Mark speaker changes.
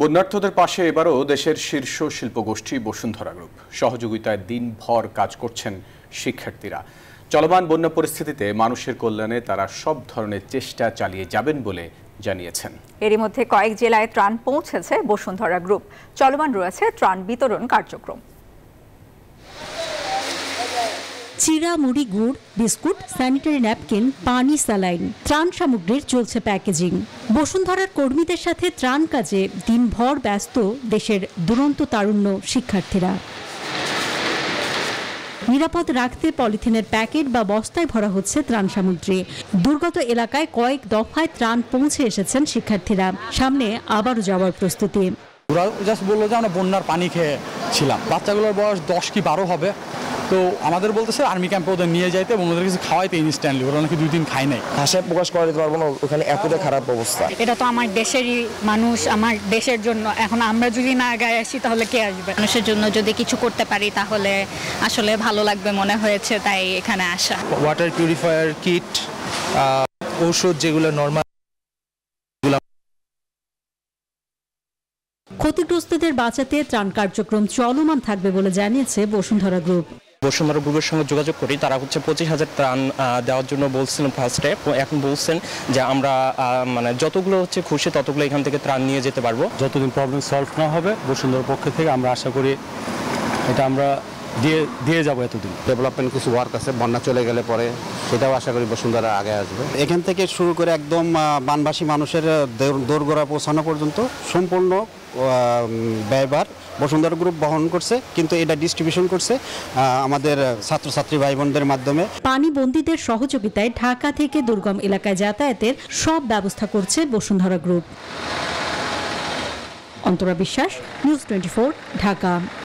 Speaker 1: বন্যার্থদের পাশে এবারও দেশের শীর্ষ শিল্পগোষ্ঠী বসুন্ধরা গ্রুপ। সহযোগিতায় দিনভর কাজ করছেন শিক্ষার্থীরা। চলমান বন্যা পরিস্থিতিতে মানুষের কল্যাণে তারা সব ধরনের চেষ্টা চালিয়ে যাবেন বলে জানিয়েছেন।
Speaker 2: এরই মধ্যে কয়েক জেলায় ত্রাণ পৌঁছেছে বসুন্ধরা গ্রুপ। চলমান রয়েছে ত্রাণ বিতরণ কার্যক্রম।
Speaker 3: চিরা, মুড়ি, গুড়, বিস্কুট, স্যানিটারি ন্যাপকিন, পানি, স্যালাইন, ত্রাণ সামগ্রীর চলছে প্যাকেজিং। বসুন্ধরার কর্মীদের সাথে ত্রাণ কাজে দিনভর ব্যস্ত দেশের দুরন্ত তারুণ্য শিক্ষার্থীরা। নিরাপদ রাখতে পলিথিনের প্যাকেট বা বস্তায় ভরা হচ্ছে ত্রাণ সামগ্রী। দুর্গত এলাকায় কয়েক দফায় ত্রাণ পৌঁছে এসেছেন শিক্ষার্থীরা। সামনে আবারও যাওয়ার প্রস্তুতি।
Speaker 4: ওরা জাস্ট বললো যে আমরা বন্যার পানি খেয়েছিলাম। বাচ্চাগুলোর বয়স 10 কি 12 হবে। তো আমাদের বলতেছে আর্মি ক্যাম্পে ওদের নিয়ে যাইতে এবং ওদের কিছু খাওয়াইতে ইনস্ট্যান্টলি। ওরা নাকি 2 দিন খায় নাই।
Speaker 5: ভাষায় প্রকাশ করা যেতে পারবো না, ওখানে এতটা খারাপ অবস্থা।
Speaker 6: এটা তো আমার দেশেরই মানুষ, আমার দেশের জন্য। এখন আমরা যদি না গায়ে আসি তাহলে কে আসবে? মানুষের জন্য যদি কিছু করতে পারি তাহলে আসলে ভালো লাগবে মনে হয়েছে, তাই এখানে আসা।
Speaker 7: ওয়াটার পিউরিফায়ার কিট, ঔষধ যেগুলো নরমাল।
Speaker 3: ক্ষতিগ্রস্তদের বাঁচাতে ত্রাণ কার্যক্রম চলমান থাকবে বলে জানিয়েছে বসুন্ধরা গ্রুপ।
Speaker 8: বসুন্ধরা গ্রুপের সঙ্গে যোগাযোগ করি, তারা 25,000 ত্রাণ দেওয়ার জন্য বলছিলেন ফার্স্টে। এখন বলছেন যে আমরা যতগুলো খুশি ততগুলো এখান থেকে ত্রাণ নিয়ে যেতে পারবো।
Speaker 4: যতদিন প্রবলেম সলভ না হবে বসুন্ধরার পক্ষ থেকে আমরা আশা করি এটা আমরা দিয়ে যাবো। এতদিন
Speaker 5: ডেভেলপমেন্ট কিছু ওয়ার্ক আছে, বন্যা চলে গেলে পরে সেটাও আশা করি বসুন্ধরা আগে আসবে।
Speaker 9: এখান থেকে শুরু করে একদম বানবাসী মানুষের দোরগোড়া পৌঁছানো পর্যন্ত সম্পূর্ণ ব্যয়ভার বসুন্ধরা গ্রুপ বহন করছে, কিন্তু এটা ডিস্ট্রিবিউশন করছে আমাদের ছাত্রছাত্রী ভাই বোনদের মাধ্যমে।
Speaker 3: পানিবন্দীদের সহযোগিতায় ঢাকা থেকে দুর্গম এলাকায় যাতায়াতের সব ব্যবস্থা করছে বসুন্ধরা গ্রুপ। অন্তরা বিশ্বাস, নিউজ 24, ঢাকা।